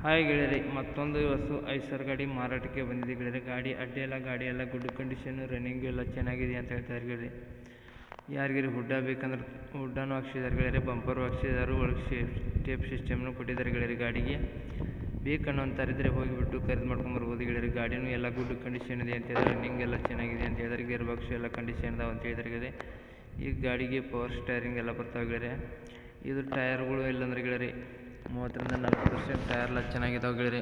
Hi ಗೆಳೆಯರಿ, ಮತ್ತೊಂದು ಹೊಸ ಐಸರ್ ಗಾಡಿ ಮಾರಾಟಕ್ಕೆ ಬಂದಿದೆ ಗೆಳೆಯರಿ. ಗಾಡಿ ಎಲ್ಲ ಗುಡ್ ಕಂಡೀಷನ್ನು, ರನ್ನಿಂಗು ಎಲ್ಲ ಚೆನ್ನಾಗಿದೆ ಅಂತ ಹೇಳ್ತಾರೆ ಗೆಳೆಯರಿ. ಯಾರಿಗಾರಿ ಹುಡ್ಡ ಬೇಕಂದ್ರೆ ಹುಡ್ಡನೂ ಹಾಕ್ಸಿದ್ದಾರೆ ಗೆಳೆಯರಿ, ಬಂಪರು ಹಾಕ್ಸಿದ್ದಾರೆ, ಒಳಗೆ ಟೇಪ್ ಸಿಸ್ಟಮ್ನು ಕೊಟ್ಟಿದ್ದಾರೆ ಗೆಳೆಯರಿ. ಗಾಡಿಗೆ ಬೇಕನ್ನೋ ಅಂತಾರಿದ್ರೆ ಹೋಗಿಬಿಟ್ಟು ಖರೀದಿ ಮಾಡ್ಕೊಂಬರ್ಬೋದು ಗೆಳೆಯರಿ. ಗಾಡಿನೂ ಎಲ್ಲ ಗುಡ್ ಕಂಡೀಷನ್ ಇದೆ ಅಂತ ಹೇಳಿದ್ರೆ, ರನ್ನಿಂಗ್ ಎಲ್ಲ ಚೆನ್ನಾಗಿದೆ ಅಂತ ಹೇಳಿದ್ರೆ, ಗೇರ್ ಬಾಕ್ಸು ಎಲ್ಲ ಕಂಡೀಷನ್ ಇದಾವೆ ಅಂತ ಹೇಳಿದ್ರೆ ಗೆಳೆಯರಿ. ಈ ಗಾಡಿಗೆ ಪವರ್ ಸ್ಟೈರಿಂಗ್ ಎಲ್ಲ ಬರ್ತಾವೆ ಗೆಳೆಯರಿ. ಇದು ಟೈರ್ಗಳು ಇಲ್ಲಂದ್ರೆ ಗೆಳೆಯರಿ 30-40% ಟೈರ್ ಎಲ್ಲ ಚೆನ್ನಾಗಿದಾವೆ ಗೆಳೆಯರಿ.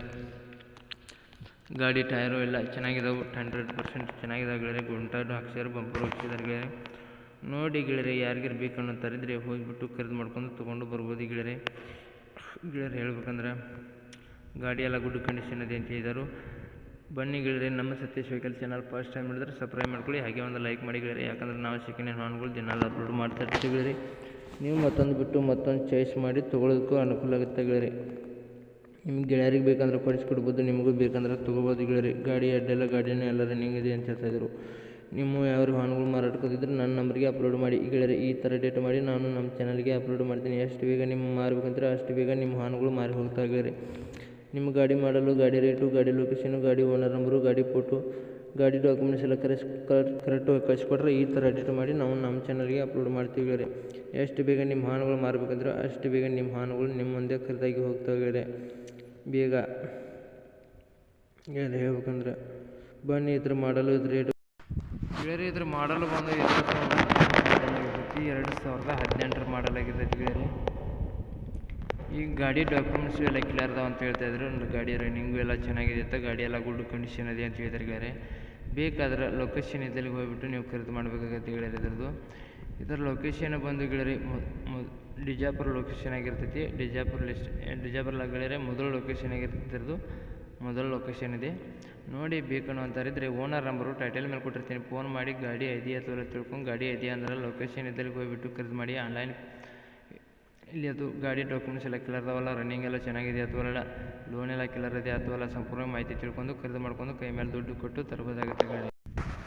ಗಾಡಿ ಟೈರು ಎಲ್ಲ ಚೆನ್ನಾಗಿದಾವೆ, 100% ಚೆನ್ನಾಗಿದಾವೆ ಗೆಳೆಯರಿ. ಗುಂಟನ್ನು ಹಾಕ್ಸಿದ್ದಾರೆ, ಬಂಪರು ಹಾಕ್ಸಿದ್ದಾರೆ ಗೆಳೆಯರಿ. ನೋಡಿ ಗೆಳೆಯರಿ, ಯಾರಿಗಾರು ಬೇಕನ್ನೋಂತಾರಿದ್ರೆ ಹೋಗಿಬಿಟ್ಟು ಖರೀದಿ ಮಾಡ್ಕೊಂಡು ತೊಗೊಂಡು ಬರ್ಬೋದು ಗೆಳೆಯರಿ. ಹೇಳ್ಬೇಕಂದ್ರೆ ಗಾಡಿ ಎಲ್ಲ ಗುಡ್ ಕಂಡೀಷನ್ ಇದೆ ಅಂತ ಹೇಳಿದರು. ಬನ್ನಿ ಗೆಳೆಯರಿ, ನಮ್ಮ Satish vehicle channel first time ಮಾಡಿದ್ರೆ ಸಬ್ಸ್ಕ್ರೈಬ್ ಮಾಡ್ಕೊಳ್ಳಿ, ಹಾಗೆ ಒಂದು ಲೈಕ್ ಮಾಡಿ ಗೆಳೆಯರಿ. ಯಾಕಂದ್ರೆ ನಾವು ಸೆಕೆಂಡ್ ಹ್ಯಾಂಡ್ ವಾಹನಗಳು ದಿನಾಲು ಅಪ್ಲೋಡ್ ಮಾಡ್ತಾ ಇರ್ತೀವಿ ಗೆಳೆಯರಿ. ನೀವು ಮತ್ತೊಂದು ಚಾಯ್ಸ್ ಮಾಡಿ ತೊಗೊಳೋದಕ್ಕೂ ಅನುಕೂಲ ಆಗುತ್ತೆ ಗೆಳೆಯರಿ. ನಿಮ್ಗೆ ಗೆಳೆಯರಿಗೆ ಬೇಕಂದ್ರೆ ಕೊಡಿಸ್ಕೊಡ್ಬೋದು, ನಿಮಗೂ ಬೇಕಂದ್ರೆ ತೊಗೋಬೋದು ಗೆಳೆಯರಿ. ಗಾಡಿ ಅಡ್ಡೆಲ್ಲ ಗಾಡಿನೇ ಎಲ್ಲ ರನ್ನಿಂಗ್ ಇದೆ ಅಂತ ಹೇಳ್ತಾಯಿದ್ರು. ನಿಮ್ಮ ಯಾವ ವಾಹನಗಳು ಮಾರಾಟಕ್ಕೋದಿದ್ರೆ ನನ್ನ ನಂಬರ್ಗೆ ಅಪ್ಲೋಡ್ ಮಾಡಿ ಗೆಳೆಯರಿ. ಈ ಥರ ಡೇಟ್ ಮಾಡಿ ನಾನು ನಮ್ಮ ಚಾನಲ್ಗೆ ಅಪ್ಲೋಡ್ ಮಾಡ್ತೀನಿ. ಎಷ್ಟು ಬೇಗ ನಿಮ್ಮ ಮಾರಬೇಕಂದ್ರೆ ಅಷ್ಟು ಬೇಗ ನಿಮ್ಮ ವಾಹನಗಳು ಮಾರಿ ಹೋಗ್ತಾವೆ ಗೆಳೆಯರಿ. ನಿಮ್ಮ ಗಾಡಿ ಮಾಡಲು, ಗಾಡಿ ರೇಟು, ಗಾಡಿ ಲೊಕೇಶನು, ಗಾಡಿ ಓನರ್ ನಂಬರು, ಗಾಡಿ ಫೋಟೋ, ಗಾಡಿ ಡಾಕ್ಯುಮೆಂಟ್ಸ್ ಎಲ್ಲ ಕರೆಕ್ಟಾಗಿ ಕಳಿಸ್ಕೊಟ್ರೆ ಈ ಥರ ಎಡಿಟ್ ಮಾಡಿ ನಾವು ನಮ್ಮ ಚಾನಲ್ಗೆ ಅಪ್ಲೋಡ್ ಮಾಡ್ತೀವಿ ಗೆಳೆಯರಿ. ಎಷ್ಟು ಬೇಗ ನಿಮ್ಮ ವಾಹನಗಳು ಮಾರಬೇಕಂದ್ರೆ ಅಷ್ಟು ಬೇಗ ನಿಮ್ಮ ವಾಹನಗಳು ನಿಮ್ಮ ಮುಂದೆ ಖರೀದಾಗಿ ಹೋಗ್ತಾವೆ ಗೆಳೆಯರಿ. ಬೇಗ ಗೆಳೆಯರಿ ಹೇಳ್ಬೇಕಂದ್ರೆ ಬನ್ನಿ, ಇದ್ರ ಮಾಡಲು ಇದ್ರ ರೇಟು ಗೆಳೆಯರಿ. ಇದ್ರ ಮಾಡಲು ಬಂದು 2018 ಮಾಡಲ್ ಆಗಿರ್ತೈತಿ ಗೆಳೆಯರಿ. ಈ ಗಾಡಿ ಡಾಕ್ಯುಮೆಂಟ್ಸು ಎಲ್ಲ ಕ್ಲಿಯರ್ ಅದಾವ ಅಂತ ಹೇಳ್ತಾಯಿದ್ರು. ಗಾಡಿ ರನ್ನಿಂಗು ಎಲ್ಲ ಚೆನ್ನಾಗಿದೆ ಅಂತ, ಗಾಡಿ ಎಲ್ಲ ಗುಡ್ ಕಂಡೀಷನ್ ಇದೆ ಅಂತ ಹೇಳಿದ್ದಾರೆ ಗೆಳೆಯರಿ. ಬೇಕಾದ್ರೆ ಲೊಕೇಶನ್ ಇದ್ದಲ್ಲಿ ಹೋಗ್ಬಿಟ್ಟು ನೀವು ಖರೀದಿ ಮಾಡಬೇಕಾಗತ್ತೆ ಗೆಳೆಯರಿ. ಇದರ ಲೊಕೇಶನ್ ಬಂದು ಗೆಳೆಯರಿ ಬಿಜಾಪುರ ಲೊಕೇಶನ್ ಆಗಿರ್ತೈತಿ. ಬಿಜಾಪುರ ಗೆಳೆಯರಿ ಮೊದಲ ಲೊಕೇಶನ್ ಆಗಿರ್ತಿದ್ದು, ಮೊದಲ ಲೊಕೇಶನ್ ಇದೆ. ನೋಡಿ ಬೇಕನ್ನೋ ಅಂತಾರಿದ್ರೆ ಓನರ್ ನಂಬರು ಟೈಟಲ್ ಮೇಲೆ ಕೊಟ್ಟಿರ್ತೀನಿ, ಫೋನ್ ಮಾಡಿ ಗಾಡಿ ಇದೆಯಾ ಅಥವಾ ತಿಳ್ಕೊಂಡು, ಗಾಡಿ ಇದೆಯಾ ಅಂದ್ರೆ ಲೊಕೇಶನ್ ಇದ್ದಲ್ಲಿ ಹೋಗಿಬಿಟ್ಟು ಖರೀದಿ ಮಾಡಿ. ಆನ್ಲೈನ್ ಇಲ್ಲಿ ಅದು ಗಾಡಿ ಡಾಕ್ಯುಮೆಂಟ್ಸ್ ಎಲ್ಲ ಕ್ಲಿಯರ್ ಅದಾವಲ್ಲ, ರನ್ನಿಂಗ್ ಎಲ್ಲ ಚೆನ್ನಾಗಿದೆ ಅಥವಾ ಲೋನ್ ಎಲ್ಲ ಕ್ಲಿಯರ್ ಇದೆ ಅಥವಾ ಸಂಪೂರ್ಣ ಮಾಹಿತಿ ತಿಳ್ಕೊಂಡು ಖರೀದಿ ಮಾಡ್ಕೊಂಡು ಕೈ ಮೇಲೆ ದುಡ್ಡು ಕೊಟ್ಟು ತರಬಹುದಾಗುತ್ತೆ ಗೆಳೆಯರಿ.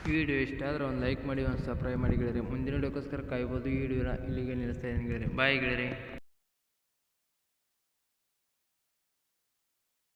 ಈ ವಿಡಿಯೋ ಇಷ್ಟ ಆದರೆ ಒಂದು ಲೈಕ್ ಮಾಡಿ, ಒಂದು ಸಬ್ಸ್ಕ್ರೈಬ್ ಮಾಡಿ ಗೆಳೆಯರಿ. ಮುಂದಿನ ವಿಡಿಯೋಕ್ಕೋಸ್ಕರ ಕಾಯ್ಬೋದು. ಈ ವಿಡಿಯೋನ ಇಲ್ಲಿಗೆ ನಿಲ್ಲಿಸ್ತಾ ಇದ್ದೀನಿ ಗೆಳೆಯರಿ. ಬಾಯ್ ಗೆಳೆಯರಿ.